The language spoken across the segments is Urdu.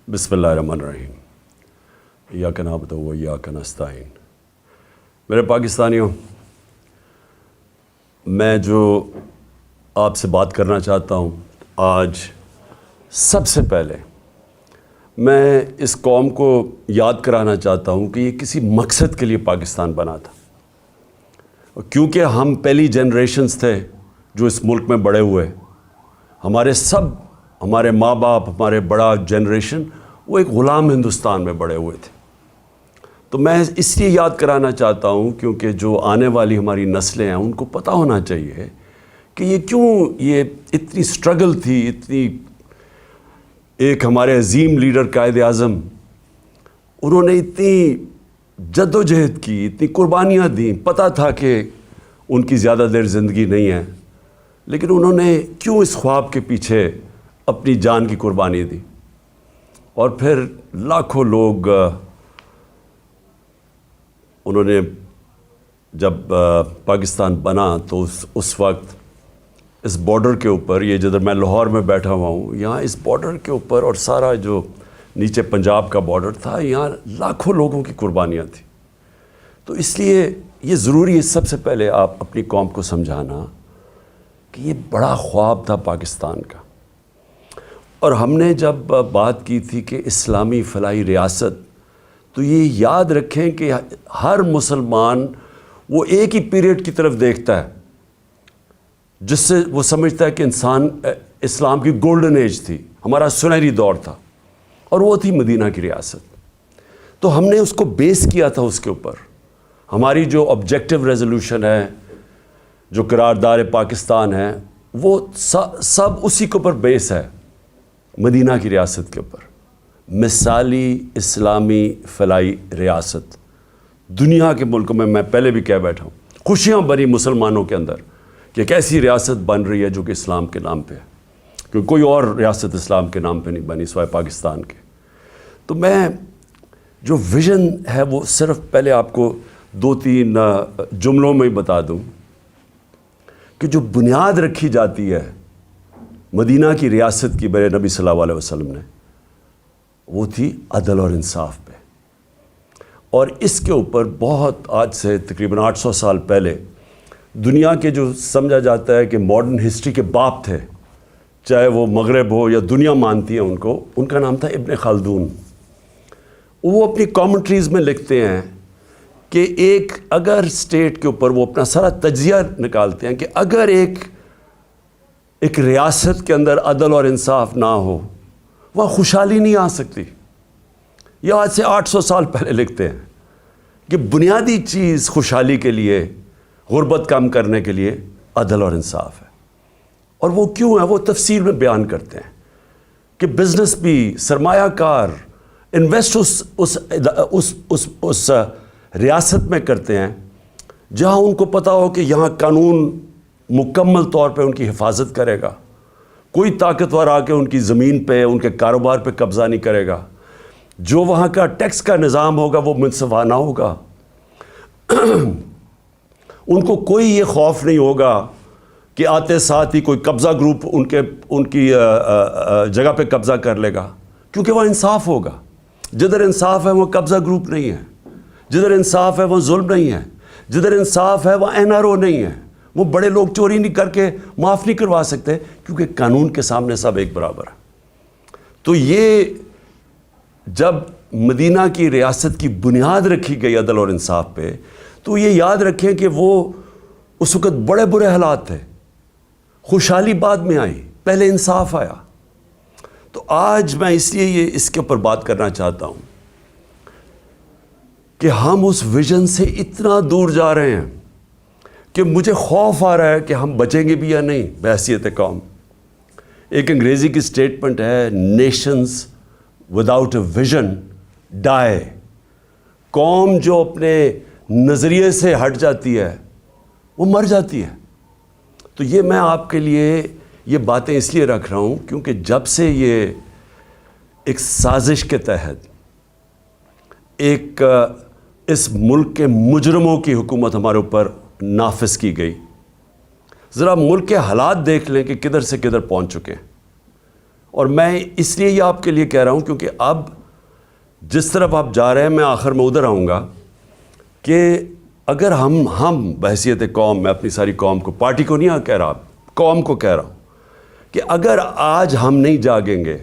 بسم اللہ الرحمن الرحیم۔ ایاک نعبد و ایاک نستعین۔ میرے پاکستانیوں، میں جو آپ سے بات کرنا چاہتا ہوں آج، سب سے پہلے میں اس قوم کو یاد کرانا چاہتا ہوں کہ یہ کسی مقصد کے لیے پاکستان بنا تھا، کیونکہ ہم پہلی جنریشنز تھے جو اس ملک میں بڑے ہوئے۔ ہمارے ماں باپ، ہمارے بڑا جنریشن، وہ ایک غلام ہندوستان میں بڑے ہوئے تھے۔ تو میں اس لیے یاد کرانا چاہتا ہوں کیونکہ جو آنے والی ہماری نسلیں ہیں ان کو پتہ ہونا چاہیے کہ یہ اتنی سٹرگل تھی، ایک ہمارے عظیم لیڈر قائد اعظم، انہوں نے اتنی جد و جہد کی، اتنی قربانیاں دیں، پتہ تھا کہ ان کی زیادہ دیر زندگی نہیں ہے، لیکن انہوں نے کیوں اس خواب کے پیچھے اپنی جان کی قربانی دی، اور پھر لاکھوں لوگ انہوں نے جب پاکستان بنا تو اس وقت اس بارڈر کے اوپر، یہ جدھر میں لاہور میں بیٹھا ہوا ہوں، یہاں اس بارڈر کے اوپر اور سارا جو نیچے پنجاب کا بارڈر تھا، یہاں لاکھوں لوگوں کی قربانیاں تھیں۔ تو اس لیے یہ ضروری ہے سب سے پہلے آپ اپنی قوم کو سمجھانا کہ یہ بڑا خواب تھا پاکستان کا۔ اور ہم نے جب بات کی تھی کہ اسلامی فلاحی ریاست، تو یہ یاد رکھیں کہ ہر مسلمان وہ ایک ہی پیریڈ کی طرف دیکھتا ہے جس سے وہ سمجھتا ہے کہ اسلام کی گولڈن ایج تھی، ہمارا سنہری دور تھا، اور وہ تھی مدینہ کی ریاست۔ تو ہم نے اس کو بیس کیا تھا، اس کے اوپر ہماری جو آبجیکٹو ریزولوشن ہے، جو قرارداد پاکستان ہے، وہ سب اسی کے اوپر بیس ہے، مدینہ کی ریاست کے اوپر۔ مثالی اسلامی فلاحی ریاست دنیا کے ملکوں میں پہلے بھی کہہ بیٹھا ہوں، خوشیاں بری مسلمانوں کے اندر کہ ایک ایسی ریاست بن رہی ہے جو کہ اسلام کے نام پہ ہے، کیونکہ کوئی اور ریاست اسلام کے نام پہ نہیں بنی سوائے پاکستان کے۔ تو میں جو ویژن ہے وہ صرف پہلے آپ کو 2-3 جملوں میں ہی بتا دوں کہ جو بنیاد رکھی جاتی ہے مدینہ کی ریاست کی میرے نبی صلی اللہ علیہ وسلم نے، وہ تھی عدل اور انصاف پہ۔ اور اس کے اوپر بہت آج سے تقریباً 800 سال پہلے دنیا کے جو سمجھا جاتا ہے کہ ماڈرن ہسٹری کے باپ تھے، چاہے وہ مغرب ہو یا دنیا مانتی ہے ان کا نام تھا ابن خلدون۔ وہ اپنی کامنٹریز میں لکھتے ہیں کہ اگر اسٹیٹ کے اوپر وہ اپنا سارا تجزیہ نکالتے ہیں کہ اگر ایک ریاست کے اندر عدل اور انصاف نہ ہو، وہاں خوشحالی نہیں آ سکتی۔ یہ آج سے 800 سال پہلے لکھتے ہیں کہ بنیادی چیز خوشحالی کے لیے، غربت کم کرنے کے لیے عدل اور انصاف ہے۔ اور وہ کیوں ہے وہ تفصیل میں بیان کرتے ہیں کہ بزنس بھی، سرمایہ کار انویسٹ اس ریاست میں کرتے ہیں جہاں ان کو پتہ ہو کہ یہاں قانون مکمل طور پہ ان کی حفاظت کرے گا، کوئی طاقتور آ کے ان کی زمین پہ، ان کے کاروبار پہ قبضہ نہیں کرے گا، جو وہاں کا ٹیکس کا نظام ہوگا وہ منصفانہ ہوگا، ان کو کوئی یہ خوف نہیں ہوگا کہ آتے ساتھ ہی کوئی قبضہ گروپ ان کی جگہ پہ قبضہ کر لے گا، کیونکہ وہ انصاف ہوگا۔ جدھر انصاف ہے وہ قبضہ گروپ نہیں ہے، جدھر انصاف ہے وہ ظلم نہیں ہے، جدھر انصاف ہے وہ NRO نہیں ہے، وہ بڑے لوگ چوری نہیں کر کے معاف نہیں کروا سکتے، کیونکہ قانون کے سامنے سب ایک برابر ہے۔ تو یہ جب مدینہ کی ریاست کی بنیاد رکھی گئی عدل اور انصاف پہ، تو یہ یاد رکھیں کہ وہ اس وقت بڑے برے حالات تھے، خوشحالی بعد میں آئی، پہلے انصاف آیا۔ تو آج میں اس لیے اس کے اوپر بات کرنا چاہتا ہوں کہ ہم اس ویژن سے اتنا دور جا رہے ہیں کہ مجھے خوف آ رہا ہے کہ ہم بچیں گے بھی یا نہیں بحیثیت قوم۔ ایک انگریزی کی سٹیٹمنٹ ہے، نیشنز وداؤٹ اے ویژن ڈائی۔ قوم جو اپنے نظریے سے ہٹ جاتی ہے وہ مر جاتی ہے۔ تو یہ میں آپ کے لیے یہ باتیں اس لیے رکھ رہا ہوں کیونکہ جب سے یہ ایک سازش کے تحت اس ملک کے مجرموں کی حکومت ہمارے اوپر نافذ کی گئی، ذرا ملک کے حالات دیکھ لیں کہ کدھر سے کدھر پہنچ چکے ہیں۔ اور میں اس لیے یہ آپ کے لیے کہہ رہا ہوں کیونکہ اب جس طرف آپ جا رہے ہیں میں آخر میں ادھر آؤں گا کہ اگر ہم بحیثیت قوم، میں اپنی ساری قوم کو، پارٹی کو نہیں کہہ رہا، قوم کو کہہ رہا ہوں کہ اگر آج ہم نہیں جاگیں گے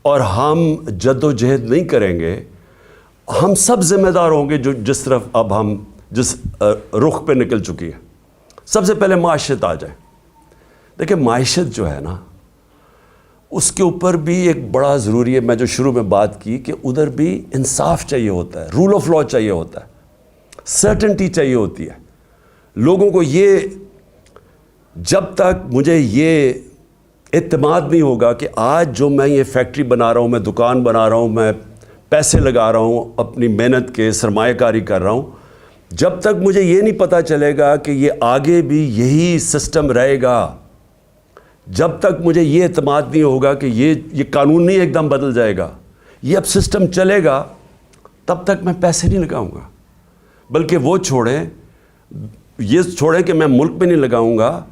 اور ہم جد و جہد نہیں کریں گے، ہم سب ذمہ دار ہوں گے جس طرف اب ہم جس رخ پہ نکل چکی ہے۔ سب سے پہلے معیشت آ جائے۔ دیکھیں معیشت جو ہے نا، اس کے اوپر بھی ایک بڑا ضروری ہے، میں جو شروع میں بات کی کہ ادھر بھی انصاف چاہیے ہوتا ہے، رول آف لا چاہیے ہوتا ہے، سرٹنٹی چاہیے ہوتی ہے لوگوں کو۔ یہ جب تک مجھے یہ اعتماد نہیں ہوگا کہ آج جو میں یہ فیکٹری بنا رہا ہوں، میں دکان بنا رہا ہوں، میں پیسے لگا رہا ہوں، اپنی محنت کے سرمایہ کاری کر رہا ہوں، جب تک مجھے یہ نہیں پتہ چلے گا کہ یہ آگے بھی یہی سسٹم رہے گا، جب تک مجھے یہ اعتماد نہیں ہوگا کہ یہ قانون نہیں ایک دم بدل جائے گا، یہ اب سسٹم چلے گا، تب تک میں پیسے نہیں لگاؤں گا۔ بلکہ وہ یہ چھوڑیں کہ میں ملک میں نہیں لگاؤں گا،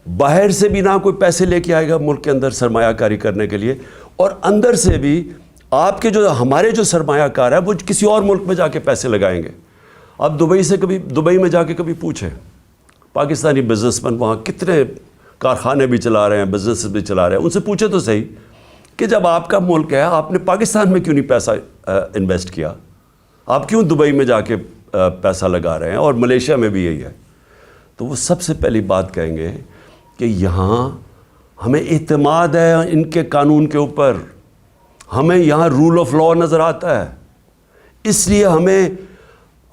باہر سے بھی نہ کوئی پیسے لے کے آئے گا ملک کے اندر سرمایہ کاری کرنے کے لیے، اور اندر سے بھی آپ کے ہمارے جو سرمایہ کار ہے وہ کسی اور ملک میں جا کے پیسے لگائیں گے۔ اب دبئی میں جا کے کبھی پوچھیں، پاکستانی بزنس مین وہاں کتنے کارخانے بھی چلا رہے ہیں، بزنس بھی چلا رہے ہیں، ان سے پوچھے تو صحیح کہ جب آپ کا ملک ہے، آپ نے پاکستان میں کیوں نہیں پیسہ انویسٹ کیا؟ آپ کیوں دبئی میں جا کے پیسہ لگا رہے ہیں؟ اور ملیشیا میں بھی یہی ہے۔ تو وہ سب سے پہلی بات کہیں گے کہ یہاں ہمیں اعتماد ہے ان کے قانون کے اوپر، ہمیں یہاں رول آف لا نظر آتا ہے، اس لیے ہمیں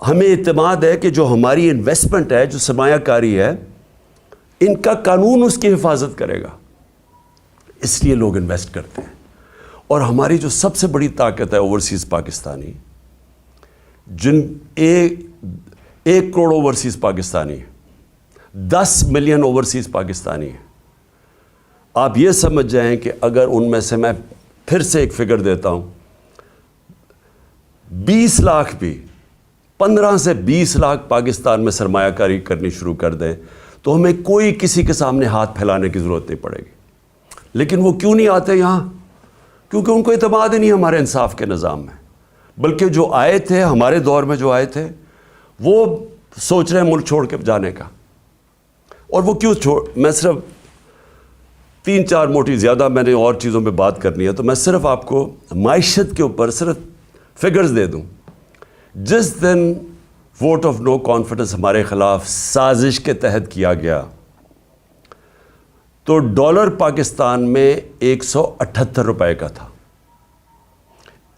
اعتماد ہے کہ جو ہماری انویسٹمنٹ ہے، جو سرمایہ کاری ہے، ان کا قانون اس کی حفاظت کرے گا، اس لیے لوگ انویسٹ کرتے ہیں۔ اور ہماری جو سب سے بڑی طاقت ہے اوورسیز پاکستانی، جن 1 کروڑ اوورسیز پاکستانی ہیں، 10 ملین اوورسیز پاکستانی ہیں، آپ یہ سمجھ جائیں کہ اگر ان میں سے میں پھر سے ایک فگر دیتا ہوں، 20 لاکھ بھی 15 سے 20 لاکھ پاکستان میں سرمایہ کاری کرنی شروع کر دیں تو ہمیں کوئی کسی کے سامنے ہاتھ پھیلانے کی ضرورت نہیں پڑے گی۔ لیکن وہ کیوں نہیں آتے یہاں؟ کیونکہ ان کو اعتماد ہی نہیں ہمارے انصاف کے نظام میں، بلکہ جو آئے تھے ہمارے دور میں، جو آئے تھے وہ سوچ رہے ہیں ملک چھوڑ کے جانے کا۔ اور وہ کیوں میں صرف 3-4 موٹی، زیادہ میں نے اور چیزوں پہ بات کرنی ہے، تو میں صرف آپ کو معیشت کے اوپر صرف فگرز دے دوں۔ جس دن ووٹ آف نو کانفیڈنس ہمارے خلاف سازش کے تحت کیا گیا تو ڈالر پاکستان میں 178 روپے کا تھا،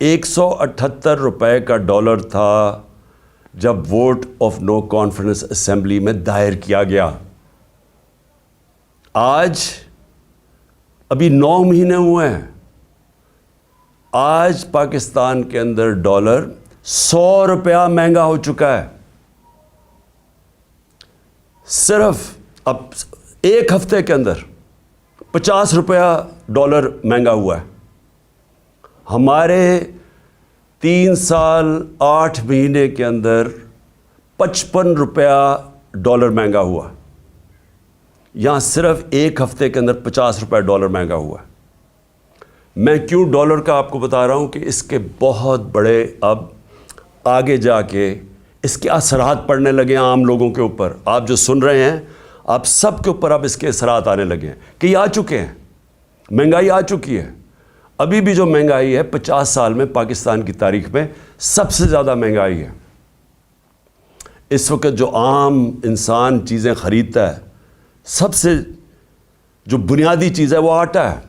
178 روپے کا ڈالر تھا جب vote of no confidence assembly میں دائر کیا گیا۔ آج ابھی 9 مہینے ہوئے ہیں، آج پاکستان کے اندر ڈالر 100 روپیہ مہنگا ہو چکا ہے۔ صرف اب ایک ہفتے کے اندر 50 روپیہ ڈالر مہنگا ہوا ہے۔ ہمارے 3 سال 8 مہینے کے اندر 55 روپیہ ڈالر مہنگا ہوا، یہاں صرف ایک ہفتے کے اندر 50 روپے ڈالر مہنگا ہوا ہے۔ میں کیوں ڈالر کا آپ کو بتا رہا ہوں کہ اس کے بہت بڑے اب آگے جا کے اس کے اثرات پڑنے لگے ہیں عام لوگوں کے اوپر۔ آپ جو سن رہے ہیں، آپ سب کے اوپر اب اس کے اثرات آنے لگے ہیں کہ یہ آ چکے ہیں، مہنگائی آ چکی ہے۔ ابھی بھی جو مہنگائی ہے 50 سال میں پاکستان کی تاریخ میں سب سے زیادہ مہنگائی ہے۔ اس وقت جو عام انسان چیزیں خریدتا ہے، سب سے جو بنیادی چیز ہے وہ آٹا ہے،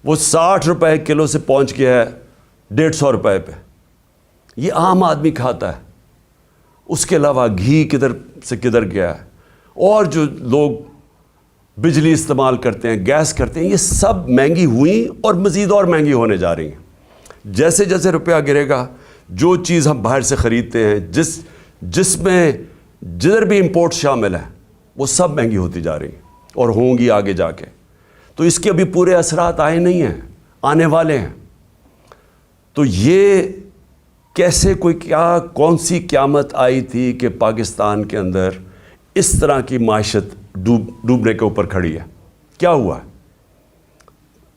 وہ 60 روپے کلو سے پہنچ گیا ہے 150 روپے پہ۔ یہ عام آدمی کھاتا ہے۔ اس کے علاوہ گھی کدھر سے کدھر گیا ہے، اور جو لوگ بجلی استعمال کرتے ہیں، گیس کرتے ہیں، یہ سب مہنگی ہوئیں اور مزید اور مہنگی ہونے جا رہی ہیں۔ جیسے جیسے روپیہ گرے گا، جو چیز ہم باہر سے خریدتے ہیں، جس میں جدھر بھی امپورٹ شامل ہے، وہ سب مہنگی ہوتی جا رہی ہیں اور ہوں گی آگے جا کے۔ تو اس کے ابھی پورے اثرات آئے نہیں ہیں، آنے والے ہیں۔ تو یہ کیسے کون سی قیامت آئی تھی کہ پاکستان کے اندر اس طرح کی معیشت ڈوبنے کے اوپر کھڑی ہے؟ کیا ہوا ہے؟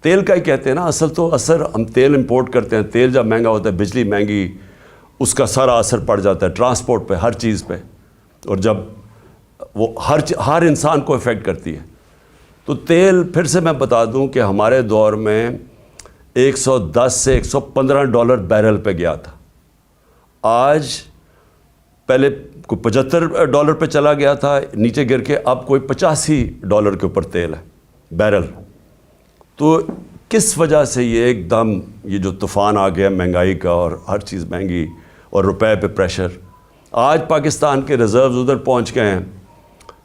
تیل کا ہی کہتے ہیں نا اصل تو اثر. ہم تیل امپورٹ کرتے ہیں, تیل جب مہنگا ہوتا ہے, بجلی مہنگی, اس کا سارا اثر پڑ جاتا ہے ٹرانسپورٹ پہ, ہر چیز پہ, اور جب وہ ہر انسان کو افیکٹ کرتی ہے. تو تیل پھر سے میں بتا دوں کہ ہمارے دور میں $110 سے $115 بیرل پہ گیا تھا. آج پہلے کوئی $75 پہ چلا گیا تھا, نیچے گر کے اب کوئی $85 کے اوپر تیل ہے بیرل. تو کس وجہ سے یہ ایک دم یہ جو طوفان آ گیا مہنگائی کا, اور ہر چیز مہنگی اور روپے پہ پریشر. آج پاکستان کے ریزروز ادھر پہنچ گئے ہیں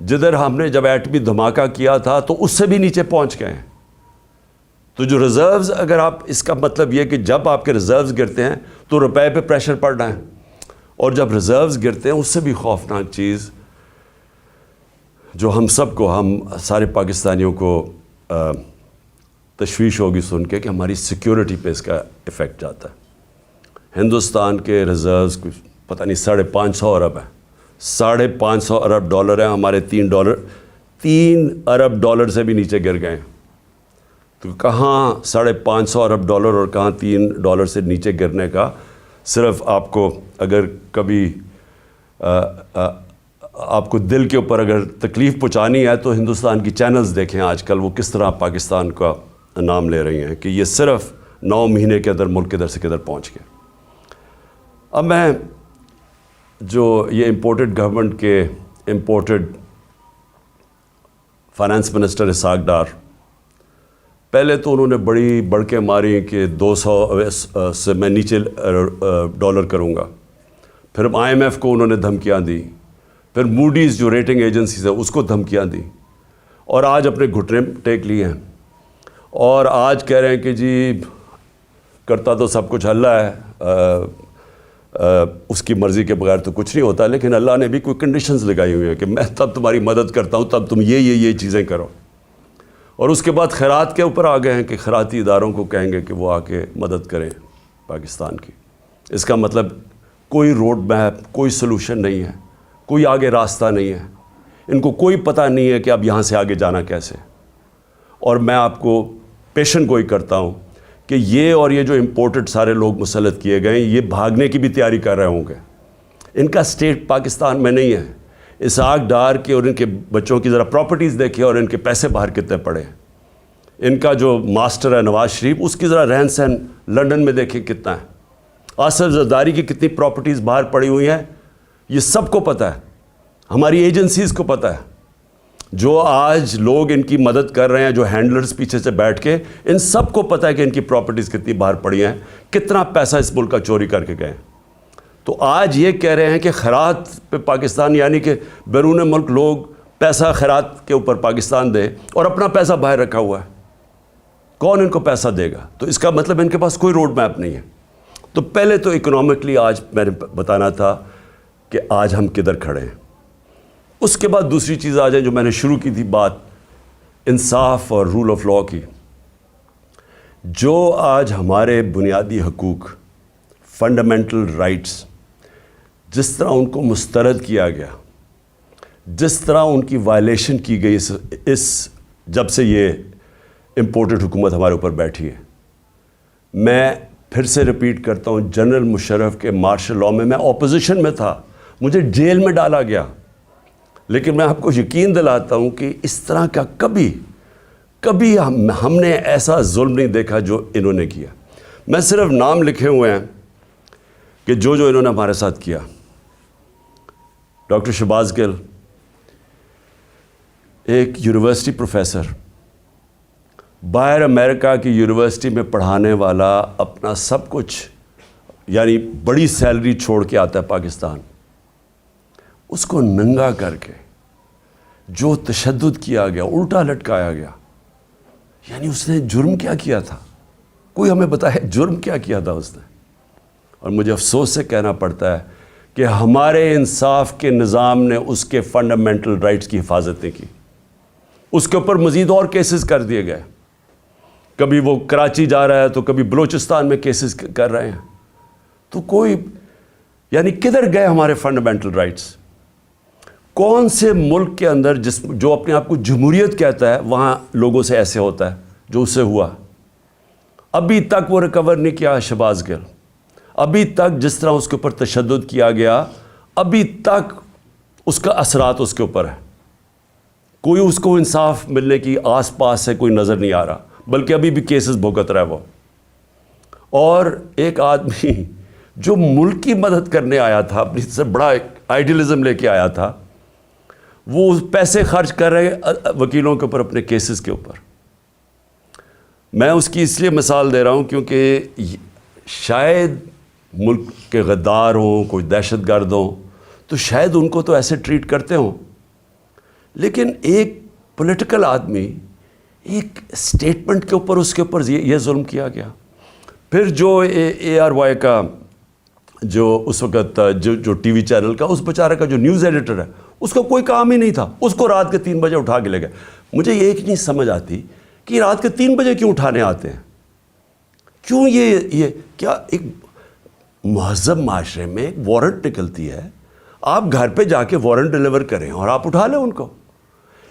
جدھر ہم نے جب ایٹمی دھماکہ کیا تھا تو اس سے بھی نیچے پہنچ گئے ہیں. تو جو ریزروز, اگر آپ اس کا مطلب یہ کہ جب آپ کے ریزروز گرتے ہیں تو روپے پہ پریشر پڑ رہا ہے, اور جب ریزروز گرتے ہیں اس سے بھی خوفناک چیز جو ہم سب کو, ہم سارے پاکستانیوں کو تشویش ہوگی سن کے کہ ہماری سیکیورٹی پہ اس کا افیکٹ جاتا ہے. ہندوستان کے ریزروز کچھ پتہ نہیں $550 ارب ہیں, $550 ارب ہیں, ہمارے $3 ارب سے بھی نیچے گر گئے ہیں. تو کہاں $550 ارب اور کہاں $3 سے نیچے گرنے کا. صرف آپ کو اگر کبھی آپ کو دل کے اوپر اگر تکلیف پہنچانی ہے تو ہندوستان کی چینلز دیکھیں آج کل وہ کس طرح پاکستان کا نام لے رہی ہیں کہ یہ صرف 9 مہینے کے اندر ملک کدھر سے کدھر پہنچ گیا. اب میں جو یہ امپورٹڈ گورنمنٹ کے imported finance minister Ishaq Dar, پہلے تو انہوں نے بڑی بڑکیں ماری کہ 200 سے میں نیچے ڈالر کروں گا. پھر IMF کو انہوں نے دھمکیاں دی, پھر موڈیز جو ریٹنگ ایجنسیز ہے اس کو دھمکیاں دی, اور آج اپنے گھٹنے ٹیک لیے ہیں, اور آج کہہ رہے ہیں کہ جی کرتا تو سب کچھ اللہ ہے, اس کی مرضی کے بغیر تو کچھ نہیں ہوتا, لیکن اللہ نے بھی کوئی کنڈیشنز لگائی ہوئی ہیں کہ میں تب تمہاری مدد کرتا ہوں تب تم یہ چیزیں کرو. اور اس کے بعد خیرات کے اوپر آ گئے ہیں کہ خیراتی اداروں کو کہیں گے کہ وہ آ کے مدد کریں پاکستان کی. اس کا مطلب کوئی روڈ میپ, کوئی سلوشن نہیں ہے, کوئی آگے راستہ نہیں ہے, ان کو کوئی پتہ نہیں ہے کہ اب یہاں سے آگے جانا کیسے. اور میں آپ کو پیشن گوئی کرتا ہوں کہ یہ اور یہ جو امپورٹڈ سارے لوگ مسلط کیے گئے ہیں یہ بھاگنے کی بھی تیاری کر رہے ہوں گے. ان کا اسٹیٹ پاکستان میں نہیں ہے. اسحاق ڈار کے اور ان کے بچوں کی ذرا پراپرٹیز دیکھیں اور ان کے پیسے باہر کتنے پڑے ہیں. ان کا جو ماسٹر ہے نواز شریف, اس کی ذرا رہن سہن لنڈن میں دیکھیں کتنا ہے. آصف زرداری کی کتنی پراپرٹیز باہر پڑی ہوئی ہیں, یہ سب کو پتہ ہے, ہماری ایجنسیز کو پتہ ہے. جو آج لوگ ان کی مدد کر رہے ہیں, جو ہینڈلرز پیچھے سے بیٹھ کے, ان سب کو پتہ ہے کہ ان کی پراپرٹیز کتنی باہر پڑی ہیں, کتنا پیسہ اس ملک کا چوری کر کے گئے. تو آج یہ کہہ رہے ہیں کہ خیرات پہ پاکستان, یعنی کہ بیرون ملک لوگ پیسہ خیرات کے اوپر پاکستان دیں اور اپنا پیسہ باہر رکھا ہوا ہے. کون ان کو پیسہ دے گا؟ تو اس کا مطلب ان کے پاس کوئی روڈ میپ نہیں ہے. تو پہلے تو اکنامکلی آج میں نے بتانا تھا کہ آج ہم کدھر کھڑے ہیں. اس کے بعد دوسری چیز آ جائیں جو میں نے شروع کی تھی بات, انصاف اور رول آف لاء کی. جو آج ہمارے بنیادی حقوق, فنڈامنٹل رائٹس, جس طرح ان کو مسترد کیا گیا, جس طرح ان کی وائلیشن کی گئی اس جب سے یہ امپورٹڈ حکومت ہمارے اوپر بیٹھی ہے. میں پھر سے ریپیٹ کرتا ہوں, جنرل مشرف کے مارشل لاء میں میں اپوزیشن میں تھا, مجھے جیل میں ڈالا گیا, لیکن میں آپ کو یقین دلاتا ہوں کہ اس طرح کا کبھی ہم نے ایسا ظلم نہیں دیکھا جو انہوں نے کیا. میں صرف نام لکھے ہوئے ہیں کہ جو انہوں نے ہمارے ساتھ کیا. ڈاکٹر شہباز گل, ایک یونیورسٹی پروفیسر, باہر امریکہ کی یونیورسٹی میں پڑھانے والا, اپنا سب کچھ یعنی بڑی سیلری چھوڑ کے آتا ہے پاکستان. اس کو ننگا کر کے جو تشدد کیا گیا, الٹا لٹکایا گیا, یعنی اس نے جرم کیا کیا تھا؟ کوئی ہمیں بتائے جرم کیا کیا تھا اس نے. اور مجھے افسوس سے کہنا پڑتا ہے کہ ہمارے انصاف کے نظام نے اس کے فنڈامنٹل رائٹس کی حفاظت نہیں کی. اس کے اوپر مزید اور کیسز کر دیے گئے. کبھی وہ کراچی جا رہا ہے تو کبھی بلوچستان میں کیسز کر رہے ہیں. تو کوئی یعنی کدھر گئے ہمارے فنڈامنٹل رائٹس؟ کون سے ملک کے اندر جو اپنے آپ کو جمہوریت کہتا ہے وہاں لوگوں سے ایسے ہوتا ہے جو اس سے ہوا؟ ابھی تک وہ ریکور نہیں کیا شہباز گل. ابھی تک جس طرح اس کے اوپر تشدد کیا گیا, ابھی تک اس کا اثرات اس کے اوپر ہے. کوئی اس کو انصاف ملنے کی آس پاس سے کوئی نظر نہیں آ رہا, بلکہ ابھی بھی کیسز بھگت رہا ہے وہ. اور ایک آدمی جو ملک کی مدد کرنے آیا تھا, اپنی سے بڑا آئیڈیلزم لے کے آیا تھا, وہ پیسے خرچ کر رہے وکیلوں کے اوپر, اپنے کیسز کے اوپر. میں اس کی اس لیے مثال دے رہا ہوں کیونکہ شاید ملک کے غدار ہوں, کوئی دہشت گرد ہوں, تو شاید ان کو تو ایسے ٹریٹ کرتے ہوں, لیکن ایک پولیٹیکل آدمی, ایک سٹیٹمنٹ کے اوپر اس کے اوپر یہ ظلم کیا گیا. پھر جو اے آر وائی کا جو اس وقت جو ٹی وی چینل کا اس بیچارے کا جو نیوز ایڈیٹر ہے, اس کا کوئی کام ہی نہیں تھا, اس کو رات کے 3 بجے اٹھا کے لے گئے. مجھے یہ ایک نہیں سمجھ آتی کہ رات کے 3 بجے کیوں اٹھانے آتے ہیں, کیوں یہ کیا ایک مہذب معاشرے میں ایک وارنٹ نکلتی ہے, آپ گھر پہ جا کے وارنٹ ڈیلیور کریں اور آپ اٹھا لیں ان کو.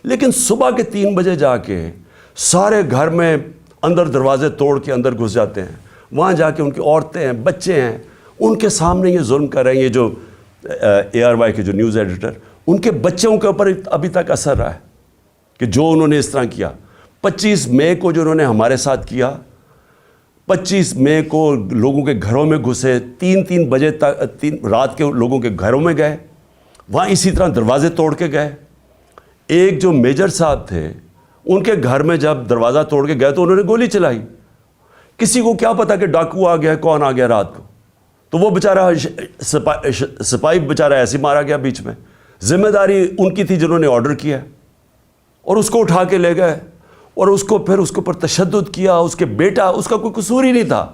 لیکن صبح کے 3 بجے جا کے سارے گھر میں اندر دروازے توڑ کے اندر گھس جاتے ہیں, وہاں جا کے ان کی عورتیں ہیں, بچے ہیں, ان کے سامنے یہ ظلم کر رہے ہیں. یہ جو اے آر وائی کے جو نیوز ایڈیٹر, ان کے بچوں کے اوپر ابھی تک اثر رہا ہے کہ جو انہوں نے اس طرح کیا. 25 مئی کو جو انہوں نے ہمارے ساتھ کیا, 25 مئی کو لوگوں کے گھروں میں گھسے, 3 بجے تک رات کے لوگوں کے گھروں میں گئے, وہاں اسی طرح دروازے توڑ کے گئے. ایک جو میجر صاحب تھے, ان کے گھر میں جب دروازہ توڑ کے گئے تو انہوں نے گولی چلائی. کسی کو کیا پتا کہ ڈاکو آ گیا, کون آ گیا رات کو, تو وہ بیچارہ سپاہی بیچارہ ایسے مارا گیا بیچ میں. ذمہ داری ان کی تھی جنہوں نے آرڈر کیا, اور اس کو اٹھا کے لے گئے, اور اس کو پھر اس کے اوپر تشدد کیا. اس کے بیٹا, اس کا کوئی قصور ہی نہیں تھا.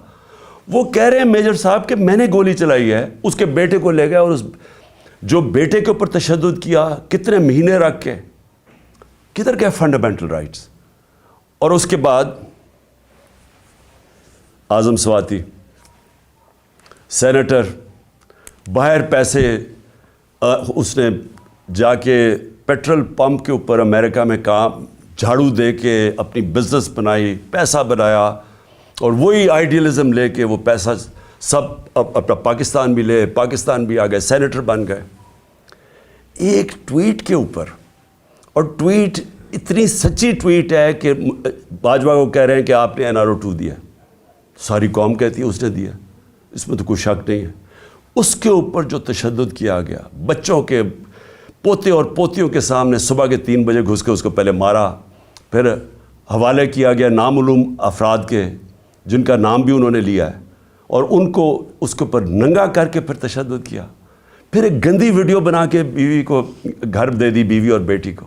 وہ کہہ رہے ہیں میجر صاحب کہ میں نے گولی چلائی ہے. اس کے بیٹے کو لے گئے, اور اس جو بیٹے کے اوپر تشدد کیا, کتنے مہینے رکھ کے, کدھر گئے فنڈامنٹل رائٹس. اور اس کے بعد اعظم سواتی سینیٹر, باہر پیسے اس نے جا کے پیٹرول پمپ کے اوپر امریکہ میں کام جھاڑو دے کے اپنی بزنس بنائی, پیسہ بنایا, اور وہی آئیڈیلزم لے کے وہ پیسہ سب اپنا پاکستان بھی لے, پاکستان بھی آ گئے, سینیٹر بن گئے. ایک ٹویٹ کے اوپر, اور ٹویٹ اتنی سچی ٹویٹ ہے کہ باجوہ کو کہہ رہے ہیں کہ آپ نے NRO2 دیا, ساری قوم کہتی ہے اس نے دیا, اس میں تو کوئی شک نہیں ہے. اس کے اوپر جو تشدد کیا گیا, بچوں کے پوتے اور پوتیوں کے سامنے صبح کے 3 بجے گھس کے اس کو پہلے مارا, پھر حوالے کیا گیا نامعلوم افراد کے جن کا نام بھی انہوں نے لیا ہے, اور ان کو اس کے اوپر ننگا کر کے پھر تشدد کیا. پھر ایک گندی ویڈیو بنا کے بیوی کو گھر دے دی, بیوی اور بیٹی کو.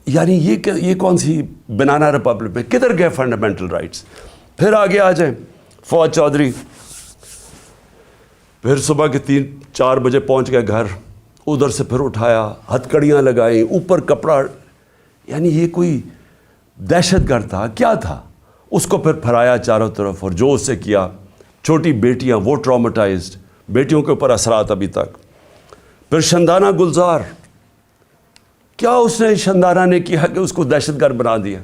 یعنی یہ کون سی بنانا ریپبلک میں, کدھر گئے فنڈامنٹل رائٹس. پھر آگے آ جائیں, فواد چودھری پھر صبح کے 3-4 بجے پہنچ گئے گھر, ادھر سے پھر اٹھایا, ہتھکڑیاں لگائیں, اوپر کپڑا, یعنی یہ کوئی دہشت گرد تھا کیا تھا. اس کو پھر پھرایا چاروں طرف, اور جو اس سے کیا, چھوٹی بیٹیاں وہ ٹراماٹائزڈ, بیٹیوں کے اوپر اثرات ابھی تک. پھر شندانہ گلزار, کیا اس نے شندانہ نے کیا کہ اس کو دہشت گرد بنا دیا.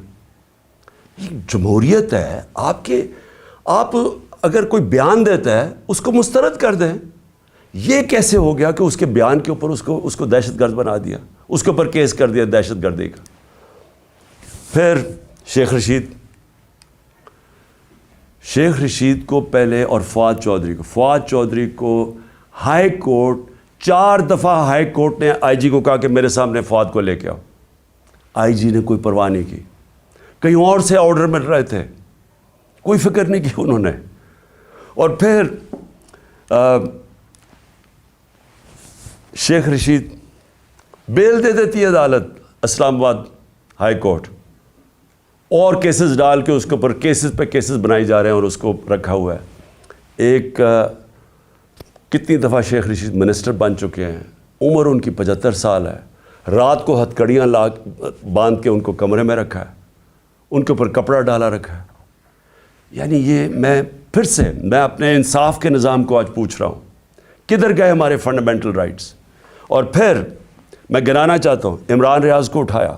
یہ جمہوریت ہے, آپ اگر کوئی بیان دیتا ہے اس کو مسترد کر دیں. یہ کیسے ہو گیا کہ اس کے بیان کے اوپر اس کو دہشت گرد بنا دیا, اس کے اوپر کیس کر دیا دہشت گردی کا. پھر شیخ رشید کو پہلے, اور فواد چودھری کو ہائی کورٹ 4 دفعہ ہائی کورٹ نے آئی جی کو کہا کہ میرے سامنے فواد کو لے کے آؤ. آئی جی نے کوئی پرواہ نہیں کی, کہیں اور سے آرڈر مل رہے تھے, کوئی فکر نہیں کی انہوں نے. اور پھر شیخ رشید بیل دے دیتی ہے عدالت, اسلام آباد ہائی کورٹ, اور کیسز ڈال کے اس کے اوپر کیسز پہ کیسز بنائی جا رہے ہیں, اور اس کو رکھا ہوا ہے. ایک کتنی دفعہ شیخ رشید منسٹر بن چکے ہیں, عمر ان کی 75 سال ہے, رات کو ہتھکڑیاں باندھ کے ان کو کمرے میں رکھا ہے, ان کے اوپر کپڑا ڈالا رکھا ہے. یعنی یہ میں اپنے انصاف کے نظام کو آج پوچھ رہا ہوں, کدھر گئے ہمارے فنڈامنٹل رائٹس. اور پھر میں گنانا چاہتا ہوں, عمران ریاض کو اٹھایا,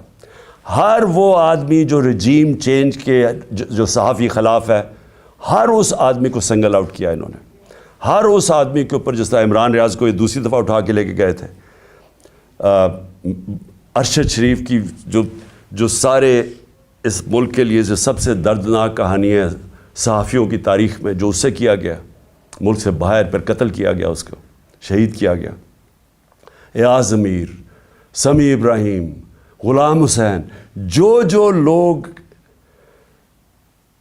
ہر وہ آدمی جو رجیم چینج کے جو صحافی خلاف ہے، ہر اس آدمی کو سنگل آؤٹ کیا انہوں نے. ہر اس آدمی کے اوپر، جس طرح عمران ریاض کو یہ دوسری دفعہ اٹھا کے لے کے گئے تھے، ارشد شریف کی جو سارے اس ملک کے لیے جو سب سے دردناک کہانی ہے صحافیوں کی تاریخ میں، جو اس سے کیا گیا، ملک سے باہر پھر قتل کیا گیا، اس کو شہید کیا گیا. ایاز امیر، سمیع ابراہیم، غلام حسین، جو لوگ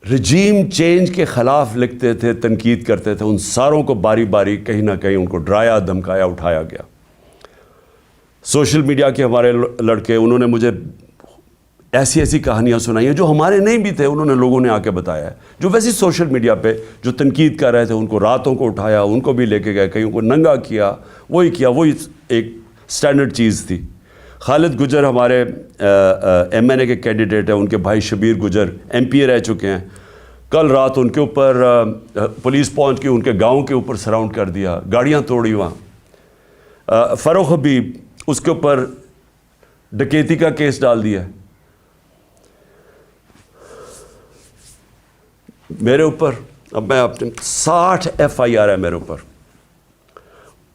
رجیم چینج کے خلاف لکھتے تھے، تنقید کرتے تھے، ان ساروں کو باری باری کہیں نہ کہیں ان کو ڈرایا، دھمکایا، اٹھایا گیا. سوشل میڈیا کے ہمارے لڑکے، انہوں نے مجھے ایسی ایسی کہانیاں سنائی ہیں جو ہمارے نہیں بھی تھے، انہوں نے لوگوں نے آ کے بتایا ہے، جو ویسی سوشل میڈیا پہ جو تنقید کر رہے تھے ان کو راتوں کو اٹھایا، ان کو بھی لے کے گئے، کہیں ان کو ننگا کیا، وہی ایک سٹینڈرڈ چیز تھی. خالد گجر ہمارے ایم این اے کے کینڈیڈیٹ ہیں، ان کے بھائی شبیر گجر ایم پی اے رہ چکے ہیں. کل رات ان کے اوپر پولیس پہنچ کے ان کے گاؤں کے اوپر سراؤنڈ کر دیا، گاڑیاں توڑی وہاں. فروخ حبیب، اس کے اوپر ڈکیتی کا کیس ڈال دیا. میرے اوپر اب میں اپنے 60 ایف آئی آر ہے میرے اوپر.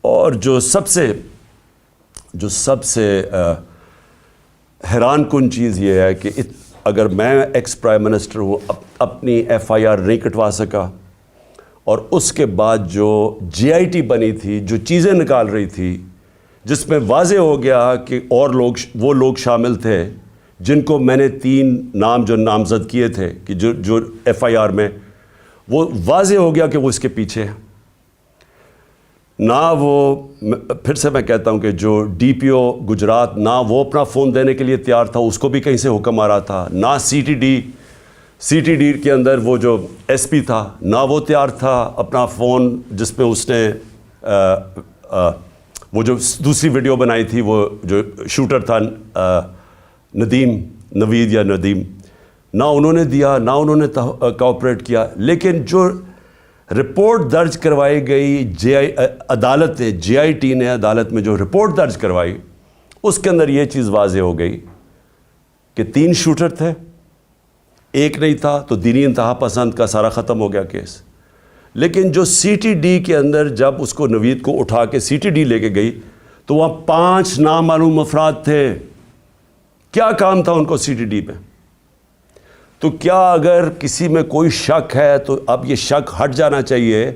اور جو سب سے حیران کن چیز یہ ہے کہ اگر میں ایکس پرائم منسٹر ہوں، اپنی ایف آئی آر نہیں کٹوا سکا، اور اس کے بعد جو جے آئی ٹی بنی تھی، جو چیزیں نکال رہی تھی، جس میں واضح ہو گیا کہ اور وہ لوگ شامل تھے جن کو میں نے 3 نام جو نامزد کیے تھے کہ جو ایف آئی آر میں، وہ واضح ہو گیا کہ وہ اس کے پیچھے ہیں. نہ وہ، پھر سے میں کہتا ہوں کہ جو ڈی پی او گجرات، نہ وہ اپنا فون دینے کے لیے تیار تھا، اس کو بھی کہیں سے حکم آ رہا تھا. نہ سی ٹی ڈی کے اندر وہ جو ایس پی تھا، نہ وہ تیار تھا اپنا فون، جس میں اس نے وہ جو دوسری ویڈیو بنائی تھی، وہ جو شوٹر تھا نوید یا ندیم، نہ انہوں نے دیا، نہ انہوں نے کوآپریٹ کیا. لیکن جو رپورٹ درج کروائی گئی عدالت نے، جے آئی ٹی نے عدالت میں جو رپورٹ درج کروائی، اس کے اندر یہ چیز واضح ہو گئی کہ 3 شوٹر تھے، ایک نہیں تھا، تو دینی انتہا پسند کا سارا ختم ہو گیا کیس. لیکن جو سی ٹی ڈی کے اندر جب اس کو نوید کو اٹھا کے سی ٹی ڈی لے کے گئی، تو وہاں 5 نامعلوم افراد تھے. کیا کام تھا ان کو سی ٹی ڈی میں؟ تو کیا اگر کسی میں کوئی شک ہے تو اب یہ شک ہٹ جانا چاہیے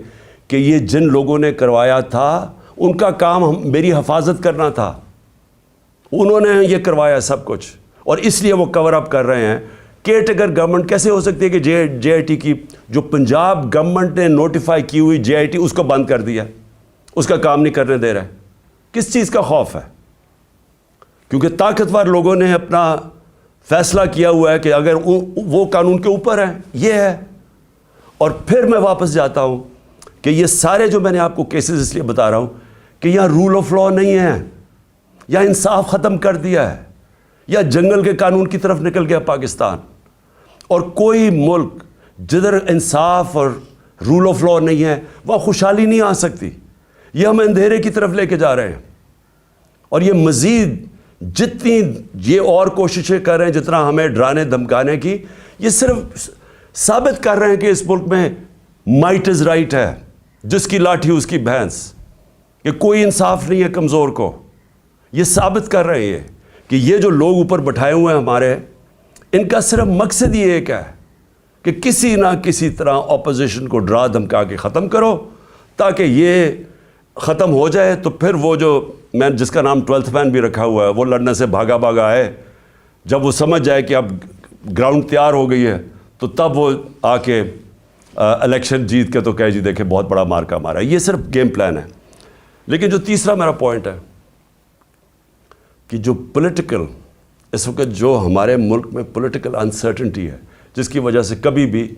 کہ یہ جن لوگوں نے کروایا تھا ان کا کام میری حفاظت کرنا تھا، انہوں نے یہ کروایا سب کچھ، اور اس لیے وہ کور اپ کر رہے ہیں. کیئر ٹیکر گورنمنٹ کیسے ہو سکتی ہے کہ جے آئی ٹی کی جو پنجاب گورنمنٹ نے نوٹیفائی کی ہوئی جے آئی ٹی، اس کو بند کر دیا، اس کا کام نہیں کرنے دے رہا ہے؟ کس چیز کا خوف ہے؟ کیونکہ طاقتور لوگوں نے اپنا فیصلہ کیا ہوا ہے کہ اگر وہ قانون کے اوپر ہیں، یہ ہے. اور پھر میں واپس جاتا ہوں کہ یہ سارے جو میں نے آپ کو کیسز اس لیے بتا رہا ہوں کہ یہاں رول آف لاء نہیں ہے، یا انصاف ختم کر دیا ہے، یا جنگل کے قانون کی طرف نکل گیا پاکستان. اور کوئی ملک جدھر انصاف اور رول آف لاء نہیں ہے، وہاں خوشحالی نہیں آ سکتی. یہ ہم اندھیرے کی طرف لے کے جا رہے ہیں. اور یہ مزید جتنی یہ اور کوششیں کر رہے ہیں، جتنا ہمیں ڈرانے دھمکانے کی، یہ صرف ثابت کر رہے ہیں کہ اس ملک میں مائٹ از رائٹ ہے، جس کی لاٹھی اس کی بھینس، کہ کوئی انصاف نہیں ہے کمزور کو. یہ ثابت کر رہے ہیں کہ یہ جو لوگ اوپر بٹھائے ہوئے ہیں ہمارے، ان کا صرف مقصد یہ ایک ہے کہ کسی نہ کسی طرح اپوزیشن کو ڈرا دھمکا کے ختم کرو، تاکہ یہ ختم ہو جائے. تو پھر وہ جو میں جس کا نام 12th مین بھی رکھا ہوا ہے، وہ لڑنے سے بھاگا آئے. جب وہ سمجھ جائے کہ اب گراؤنڈ تیار ہو گئی ہے، تو تب وہ آ کے الیکشن جیت کے تو کہے جی دیکھیں بہت بڑا مارکا مارا. یہ صرف گیم پلان ہے. لیکن جو تیسرا میرا پوائنٹ ہے کہ جو پولیٹیکل اس وقت جو ہمارے ملک میں پولیٹیکل انسرٹنٹی ہے، جس کی وجہ سے کبھی بھی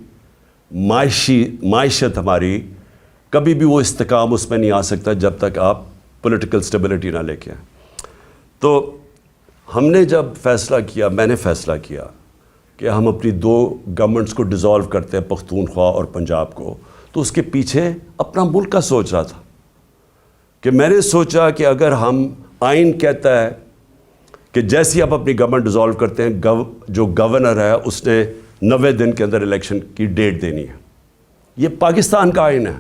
معیشت ہماری کبھی بھی وہ استحکام اس میں نہیں آ سکتا جب تک آپ پولیٹیکل سٹیبلٹی نہ لے کے آئیں. تو ہم نے جب فیصلہ کیا، میں نے فیصلہ کیا کہ ہم اپنی 2 گورنمنٹس کو ڈیزالو کرتے ہیں، پختونخوا اور پنجاب کو، تو اس کے پیچھے اپنا ملک کا سوچ رہا تھا. کہ میں نے سوچا کہ اگر ہم، آئین کہتا ہے کہ جیسی آپ اپنی گورنمنٹ ڈیزالو کرتے ہیں جو گورنر ہے اس نے 90 دن کے اندر الیکشن کی ڈیٹ دینی ہے. یہ پاکستان کا آئین ہے.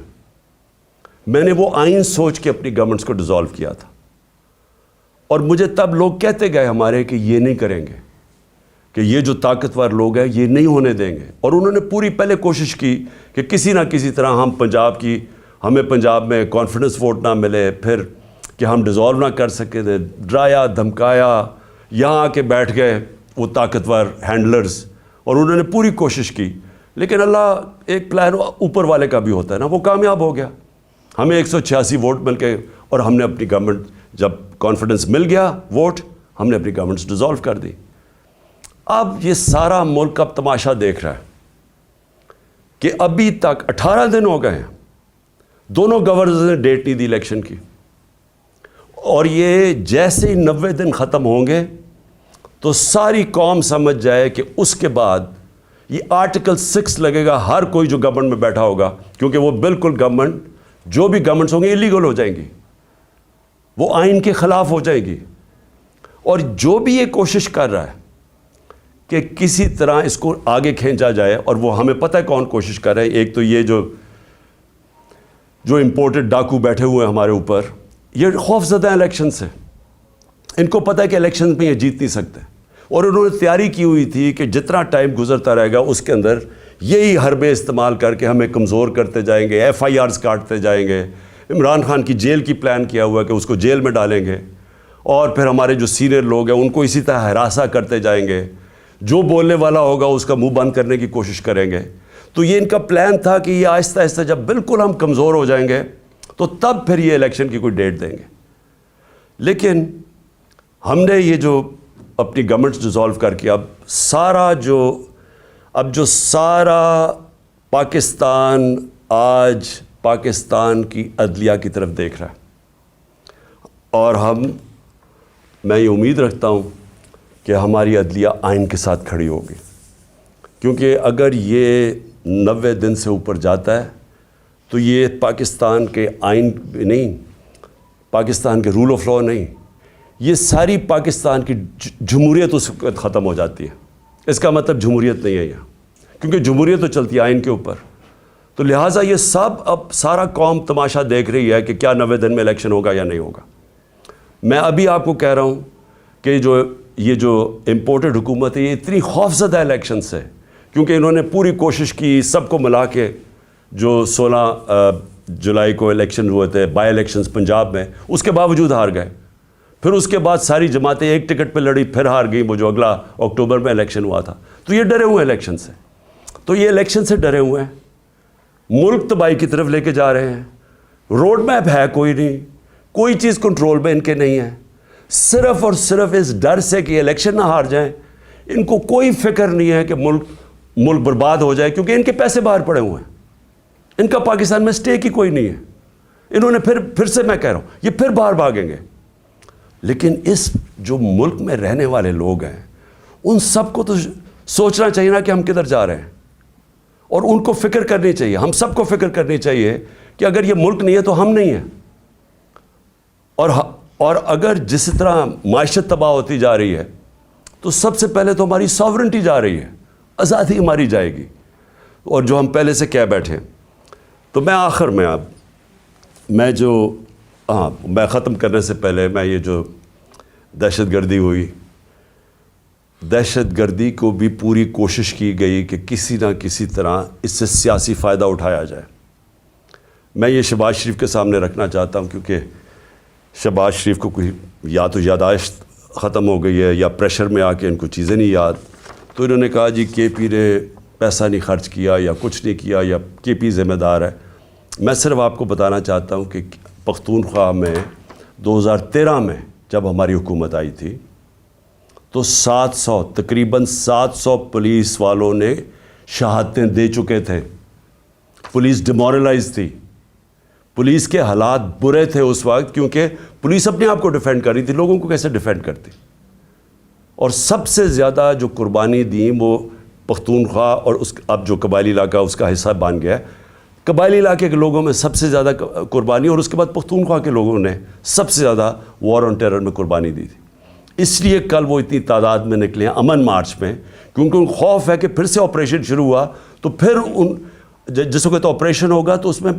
میں نے وہ آئین سوچ کے اپنی گورنمنٹس کو ڈیزالو کیا تھا, اور مجھے تب لوگ کہتے گئے ہمارے کہ یہ نہیں کریں گے, کہ یہ جو طاقتور لوگ ہیں یہ نہیں ہونے دیں گے. اور انہوں نے پوری پہلے کوشش کی کہ کسی نہ کسی طرح ہمیں پنجاب میں کانفیڈنس ووٹ نہ ملے, پھر کہ ہم ڈیزالو نہ کر سکے تھے, ڈرایا دھمکایا, یہاں آ کے بیٹھ گئے وہ طاقتور ہینڈلرز, اور انہوں نے پوری کوشش کی. لیکن اللہ ایک پلان اوپر والے کا بھی ہوتا ہے نا, وہ کامیاب ہو گیا. ہمیں 186 ووٹ مل کے, اور ہم نے اپنی گورنمنٹ, جب کانفیڈنس مل گیا ووٹ, ہم نے اپنی گورنمنٹ ڈیزالو کر دی. اب یہ سارا ملک اب تماشا دیکھ رہا ہے کہ ابھی تک 18 دن ہو گئے ہیں, دونوں گورنرز نے ڈیٹ نہیں دی الیکشن کی, اور یہ جیسے ہی 90 دن ختم ہوں گے تو ساری قوم سمجھ جائے کہ اس کے بعد یہ آرٹیکل 6 لگے گا ہر کوئی جو گورنمنٹ میں بیٹھا ہوگا, کیونکہ وہ بالکل جو بھی گورنمنٹس ہوں گے ایلیگل ہو جائیں گی, وہ آئین کے خلاف ہو جائے گی. اور جو بھی یہ کوشش کر رہا ہے کہ کسی طرح اس کو آگے کھینچا جائے, اور وہ ہمیں پتہ ہے کون کوشش کر رہے ہیں. ایک تو یہ جو امپورٹڈ ڈاکو بیٹھے ہوئے ہیں ہمارے اوپر, یہ خوف زدہ الیکشن سے, ان کو پتہ ہے کہ الیکشن میں یہ جیت نہیں سکتے, اور انہوں نے تیاری کی ہوئی تھی کہ جتنا ٹائم گزرتا رہے گا اس کے اندر یہی حربے استعمال کر کے ہمیں کمزور کرتے جائیں گے, FIRs کاٹتے جائیں گے. عمران خان کی جیل کی پلان کیا ہوا ہے کہ اس کو جیل میں ڈالیں گے, اور پھر ہمارے جو سینئر لوگ ہیں ان کو اسی طرح ہراساں کرتے جائیں گے, جو بولنے والا ہوگا اس کا منہ بند کرنے کی کوشش کریں گے. تو یہ ان کا پلان تھا کہ یہ آہستہ آہستہ جب بالکل ہم کمزور ہو جائیں گے تو تب پھر یہ الیکشن کی کوئی ڈیٹ دیں گے. لیکن ہم نے یہ جو اپنی گورنمنٹ ڈیزالو کر کے اب سارا پاکستان آج پاکستان کی عدلیہ کی طرف دیکھ رہا ہے, اور میں یہ امید رکھتا ہوں کہ ہماری عدلیہ آئین کے ساتھ کھڑی ہوگی, کیونکہ اگر یہ 90 دن سے اوپر جاتا ہے تو یہ پاکستان کے آئین نہیں, پاکستان کے رول آف لاء نہیں, یہ ساری پاکستان کی جمہوریت اس وقت ختم ہو جاتی ہے. اس کا مطلب جمہوریت نہیں ہے یہاں, کیونکہ جمہوریت تو چلتی ہے آئین کے اوپر. تو لہٰذا یہ اب سارا قوم تماشا دیکھ رہی ہے کہ کیا 90 دن میں الیکشن ہوگا یا نہیں ہوگا. میں ابھی آپ کو کہہ رہا ہوں کہ یہ جو امپورٹڈ حکومت ہے یہ اتنی خوفزدہ الیکشن سے, کیونکہ انہوں نے پوری کوشش کی سب کو ملا کے, جو 16 جولائی کو الیکشن ہوئے تھے بائی الیکشنز پنجاب میں, اس کے باوجود ہار گئے. پھر اس کے بعد ساری جماعتیں ایک ٹکٹ پہ لڑی, پھر ہار گئی, وہ جو اگلا اکتوبر میں الیکشن ہوا تھا. تو یہ ڈرے ہوئے ہیں الیکشن سے, تو یہ الیکشن سے ڈرے ہوئے ہیں, ملک تباہی کی طرف لے کے جا رہے ہیں. روڈ میپ ہے کوئی نہیں, کوئی چیز کنٹرول میں ان کے نہیں ہے, صرف اور صرف اس ڈر سے کہ الیکشن نہ ہار جائیں. ان کو کوئی فکر نہیں ہے کہ ملک برباد ہو جائے, کیونکہ ان کے پیسے باہر پڑے ہوئے ہیں, ان کا پاکستان میں سٹیک ہی کوئی نہیں ہے. انہوں نے پھر سے میں کہہ رہا ہوں یہ پھر باہر بھاگیں گے. لیکن اس جو ملک میں رہنے والے لوگ ہیں ان سب کو تو سوچنا چاہیے نا کہ ہم کدھر جا رہے ہیں, اور ان کو فکر کرنی چاہیے, ہم سب کو فکر کرنی چاہیے کہ اگر یہ ملک نہیں ہے تو ہم نہیں ہیں. اور اگر جس طرح معیشت تباہ ہوتی جا رہی ہے تو سب سے پہلے تو ہماری ساورنٹی جا رہی ہے, آزادی ہماری جائے گی, اور جو ہم پہلے سے کہہ بیٹھے ہیں. تو میں آخر میں میں ختم کرنے سے پہلے میں یہ جو دہشت گردی ہوئی, دہشت گردی کو بھی پوری کوشش کی گئی کہ کسی نہ کسی طرح اس سے سیاسی فائدہ اٹھایا جائے. میں یہ شہباز شریف کے سامنے رکھنا چاہتا ہوں, کیونکہ شہباز شریف کو کوئی یا تو یاداشت ختم ہو گئی ہے یا پریشر میں آ کے ان کو چیزیں نہیں یاد, تو انہوں نے کہا جی کے پی نے پیسہ نہیں خرچ کیا یا کچھ نہیں کیا یا کے پی ذمہ دار ہے. میں صرف آپ کو بتانا چاہتا ہوں کہ پختونخوا میں 2013 میں جب ہماری حکومت آئی تھی تو تقریباً 700 پولیس والوں نے شہادتیں دے چکے تھے. پولیس ڈیمورلائز تھی, پولیس کے حالات برے تھے اس وقت, کیونکہ پولیس اپنے آپ کو ڈیفینڈ کر رہی تھی, لوگوں کو کیسے ڈیفینڈ کرتی. اور سب سے زیادہ جو قربانی دی وہ پختونخوا اور اب جو قبائلی علاقہ اس کا حصہ بن گیا ہے, قبائلی علاقے کے لوگوں میں سب سے زیادہ قربانی, اور اس کے بعد پختونخوا کے لوگوں نے سب سے زیادہ وار آن ٹیرر میں قربانی دی تھی. اس لیے کل وہ اتنی تعداد میں نکلے ہیں امن مارچ میں، کیونکہ ان کو خوف ہے کہ پھر سے آپریشن شروع ہوا تو پھر جس وقت آپریشن ہوگا تو اس میں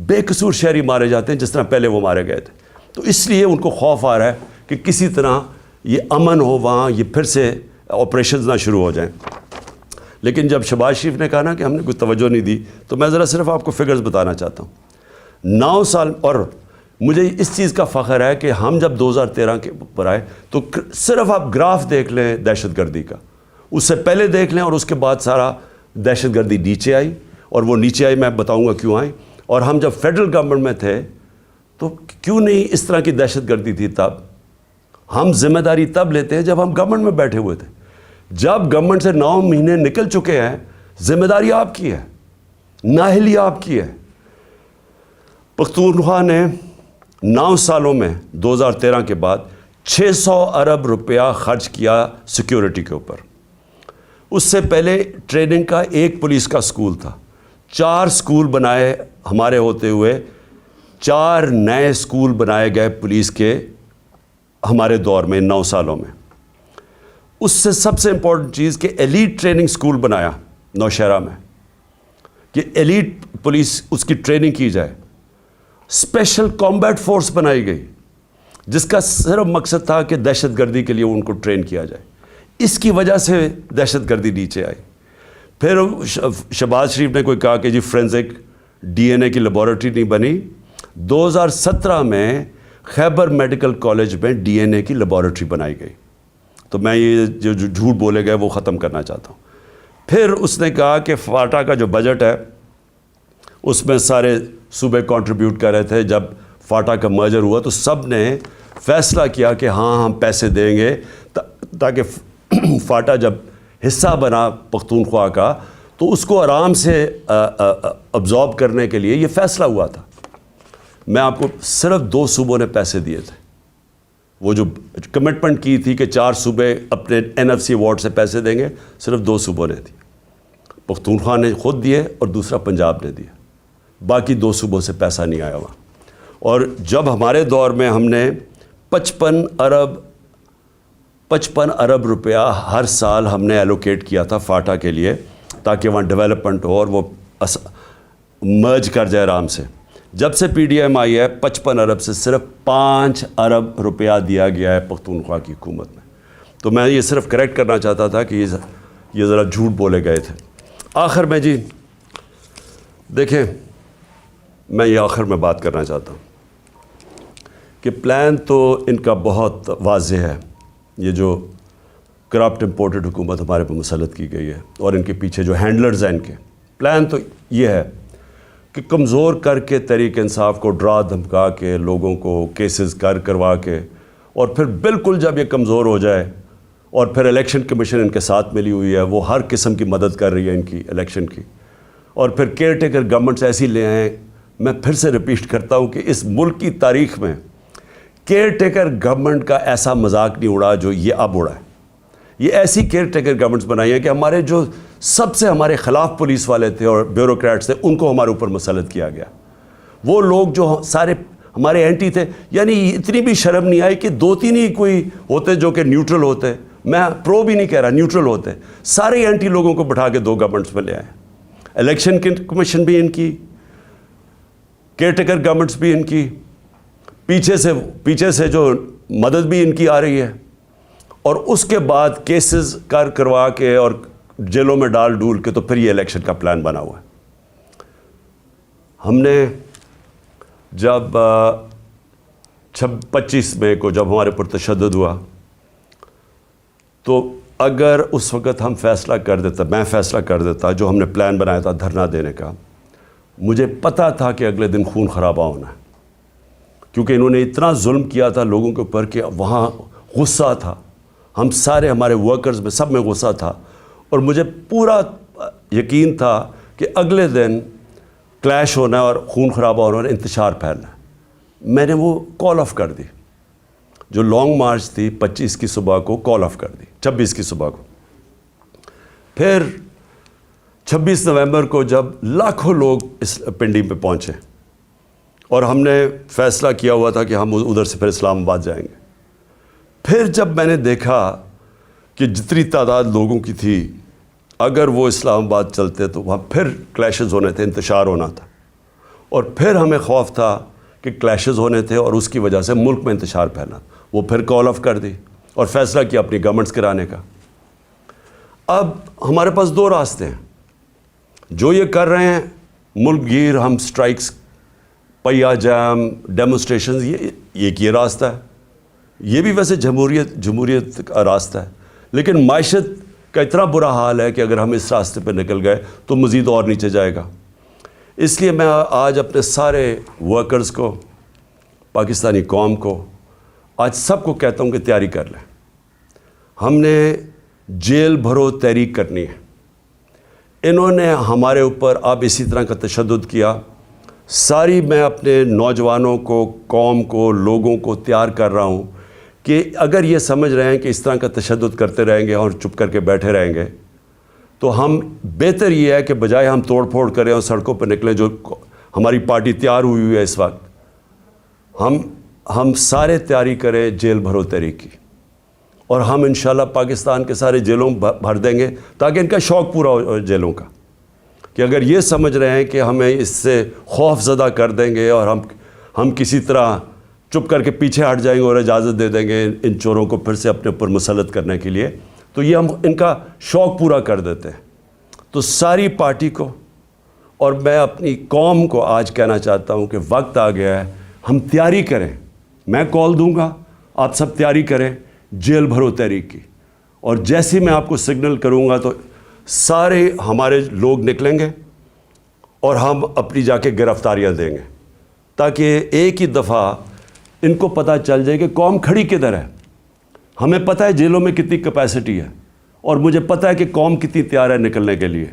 بے قصور شہری مارے جاتے ہیں جس طرح پہلے وہ مارے گئے تھے. تو اس لیے ان کو خوف آ رہا ہے کہ کسی طرح یہ امن ہو وہاں، یہ پھر سے آپریشنز نہ شروع ہو جائیں. لیکن جب شہباز شریف نے کہا نا کہ ہم نے کوئی توجہ نہیں دی، تو میں ذرا صرف آپ کو فگرز بتانا چاہتا ہوں. 9 سال، اور مجھے اس چیز کا فخر ہے کہ ہم جب 2013 کے اوپر آئے تو صرف آپ گراف دیکھ لیں دہشت گردی کا، اس سے پہلے دیکھ لیں اور اس کے بعد سارا دہشت گردی نیچے آئی، اور وہ نیچے آئی میں بتاؤں گا کیوں آئی. اور ہم جب فیڈرل گورنمنٹ میں تھے تو کیوں نہیں اس طرح کی دہشت گردی تھی. تب ہم ذمہ داری تب لیتے ہیں جب ہم گورنمنٹ میں بیٹھے ہوئے تھے. جب گورنمنٹ سے 9 مہینے نکل چکے ہیں، ذمہ داری آپ کی ہے، نااہلی آپ کی ہے. پختونخوا نے 9 سالوں میں 2013 کے بعد 600 ارب روپیہ خرچ کیا سیکیورٹی کے اوپر. اس سے پہلے ٹریننگ کا ایک پولیس کا سکول تھا. 4 سکول بنائے ہمارے ہوتے ہوئے، 4 نئے سکول بنائے گئے پولیس کے ہمارے دور میں 9 سالوں میں. اس سے سب سے امپورٹنٹ چیز کہ ایلیٹ ٹریننگ سکول بنایا نوشہرہ میں کہ ایلیٹ پولیس اس کی ٹریننگ کی جائے. اسپیشل کامبیٹ فورس بنائی گئی جس کا صرف مقصد تھا کہ دہشت گردی کے لیے ان کو ٹرین کیا جائے. اس کی وجہ سے دہشت گردی نیچے آئی. پھر شہباز شریف نے کوئی کہا کہ جی فورینزک DNA کی لیبارٹری نہیں بنی. 2017 میں خیبر میڈیکل کالج میں DNA کی لیبارٹری بنائی گئی. تو میں یہ جو جھوٹ بولے گئے وہ ختم کرنا چاہتا ہوں. پھر اس نے کہا کہ فاٹا کا جو بجٹ ہے اس میں سارے صوبے کنٹریبیوٹ کر رہے تھے. جب فاٹا کا مرجر ہوا تو سب نے فیصلہ کیا کہ ہاں ہم پیسے دیں گے تاکہ فاٹا جب حصہ بنا پختونخوا کا تو اس کو آرام سے ابزارب کرنے کے لیے یہ فیصلہ ہوا تھا. میں آپ کو صرف 2 صوبوں نے پیسے دیے تھے. وہ جو کمٹمنٹ کی تھی کہ 4 صوبے اپنے NFC ایوارڈ سے پیسے دیں گے، صرف 2 صوبوں نے دی. پختونخوا نے خود دیے اور دوسرا پنجاب نے دیا. باقی 2 صوبوں سے پیسہ نہیں آیا ہوا. اور جب ہمارے دور میں ہم نے 55 ارب روپیہ ہر سال ہم نے ایلوکیٹ کیا تھا فاٹا کے لیے تاکہ وہاں ڈیولپمنٹ ہو اور وہ مرج کر جائے آرام سے. جب سے PDM آئی ہے 55 ارب سے صرف 5 ارب روپیہ دیا گیا ہے پختونخوا کی حکومت میں. تو میں یہ صرف کریکٹ کرنا چاہتا تھا کہ یہ ذرا جھوٹ بولے گئے تھے. آخر میں جی دیکھیں، میں یہ آخر میں بات کرنا چاہتا ہوں کہ پلان تو ان کا بہت واضح ہے. یہ جو کرپٹ امپورٹڈ حکومت ہمارے پہ مسلط کی گئی ہے اور ان کے پیچھے جو ہینڈلرز ہیں ان کے، پلان تو یہ ہے کہ کمزور کر کے تحریک انصاف کو ڈرا دھمکا کے لوگوں کو کیسز کروا کے، اور پھر بالکل جب یہ کمزور ہو جائے اور پھر الیکشن کمیشن ان کے ساتھ ملی ہوئی ہے، وہ ہر قسم کی مدد کر رہی ہے ان کی الیکشن کی، اور پھر کیئر ٹیکر گورنمنٹس ایسی لے آئیں. میں پھر سے ریپیٹ کرتا ہوں کہ اس ملک کی تاریخ میں کیئر ٹیکر گورنمنٹ کا ایسا مذاق نہیں اڑا جو یہ اب اڑا ہے. یہ ایسی کیئر ٹیکر گورنمنٹس بنائی ہیں کہ ہمارے جو سب سے ہمارے خلاف پولیس والے تھے اور بیوروکریٹس تھے ان کو ہمارے اوپر مسلط کیا گیا. وہ لوگ جو سارے ہمارے اینٹی تھے، یعنی اتنی بھی شرم نہیں آئی کہ 2-3 ہی کوئی ہوتے جو کہ نیوٹرل ہوتے. میں پرو بھی نہیں کہہ رہا، نیوٹرل ہوتے. سارے اینٹی لوگوں کو بٹھا کے 2 گورنمنٹس میں لے آئے. الیکشن کمیشن بھی ان کی، کیئر ٹیکر گورنمنٹس بھی ان کی، پیچھے سے جو مدد بھی ان کی آ رہی ہے، اور اس کے بعد کیسز کروا کے اور جیلوں میں ڈال ڈول کے تو پھر یہ الیکشن کا پلان بنا ہوا ہے. ہم نے جب 25 مئی کو جب ہمارے پر تشدد ہوا تو اگر اس وقت ہم فیصلہ کر دیتا، میں فیصلہ کر دیتا جو ہم نے پلان بنایا تھا دھرنا دینے کا، مجھے پتہ تھا کہ اگلے دن خون خرابہ ہونا ہے، کیونکہ انہوں نے اتنا ظلم کیا تھا لوگوں کے اوپر کہ وہاں غصہ تھا. ہم سارے ہمارے ورکرز میں سب میں غصہ تھا، اور مجھے پورا یقین تھا کہ اگلے دن کلیش ہونا ہے اور خون خرابہ ہونا اور انتشار پھیلنا ہے. میں نے وہ کال آف کر دی. جو لانگ مارچ تھی 25 کی صبح کو کال آف کر دی، 26 کی صبح کو. پھر 26 نومبر کو جب لاکھوں لوگ اس پنڈی پہ پہنچے اور ہم نے فیصلہ کیا ہوا تھا کہ ہم ادھر سے پھر اسلام آباد جائیں گے، پھر جب میں نے دیکھا کہ جتنی تعداد لوگوں کی تھی اگر وہ اسلام آباد چلتے تو وہاں پھر کلیشز ہونے تھے, انتشار ہونا تھا, اور پھر ہمیں خوف تھا کہ کلیشز ہونے تھے اور اس کی وجہ سے ملک میں انتشار پھیلا. وہ پھر کال آف کر دی اور فیصلہ کیا اپنی گورنمنٹس کرانے کا. اب ہمارے پاس دو راستے ہیں. جو یہ کر رہے ہیں ملک گیر, ہم سٹرائکس, پہیا جام, ڈیمونسٹریشنز, یہ راستہ ہے. یہ بھی ویسے جمہوریت کا راستہ ہے, لیکن معیشت کا اتنا برا حال ہے کہ اگر ہم اس راستے پہ نکل گئے تو مزید اور نیچے جائے گا. اس لیے میں آج اپنے سارے ورکرز کو, پاکستانی قوم کو, آج سب کو کہتا ہوں کہ تیاری کر لیں. ہم نے جیل بھرو تحریک کرنی ہے. انہوں نے ہمارے اوپر اب اسی طرح کا تشدد کیا. ساری میں اپنے نوجوانوں کو, قوم کو, لوگوں کو تیار کر رہا ہوں کہ اگر یہ سمجھ رہے ہیں کہ اس طرح کا تشدد کرتے رہیں گے اور چپ کر کے بیٹھے رہیں گے تو ہم بہتر یہ ہے کہ بجائے ہم توڑ پھوڑ کریں اور سڑکوں پہ نکلیں, جو ہماری پارٹی تیار ہوئی ہے اس وقت, ہم سارے تیاری کریں جیل بھرو تحریک کی, اور ہم انشاءاللہ پاکستان کے سارے جیلوں بھر دیں گے تاکہ ان کا شوق پورا ہو جیلوں کا, کہ اگر یہ سمجھ رہے ہیں کہ ہمیں اس سے خوف زدہ کر دیں گے اور ہم کسی طرح چپ کر کے پیچھے ہٹ جائیں گے اور اجازت دے دیں گے ان چوروں کو پھر سے اپنے اوپر مسلط کرنے کے لیے, تو یہ ہم ان کا شوق پورا کر دیتے ہیں. تو ساری پارٹی کو اور میں اپنی قوم کو آج کہنا چاہتا ہوں کہ وقت آ گیا ہے, ہم تیاری کریں. میں کال دوں گا, آپ سب تیاری کریں جیل بھرو تحریک کی, اور جیسے میں آپ کو سگنل کروں گا تو سارے ہمارے لوگ نکلیں گے اور ہم اپنی جا کے گرفتاریاں دیں گے, تاکہ ایک ہی دفعہ ان کو پتہ چل جائے کہ قوم کھڑی کدھر ہے. ہمیں پتہ ہے جیلوں میں کتنی کیپیسٹی ہے, اور مجھے پتہ ہے کہ قوم کتنی تیار ہے نکلنے کے لیے,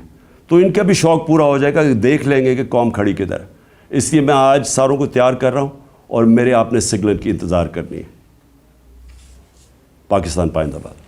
تو ان کا بھی شوق پورا ہو جائے گا کہ دیکھ لیں گے کہ قوم کھڑی کدھر ہے. اس لیے میں آج ساروں کو تیار کر رہا ہوں اور میرے آپ نے سگنل کی انتظار کرنی ہے. پاکستان پائندہ باد.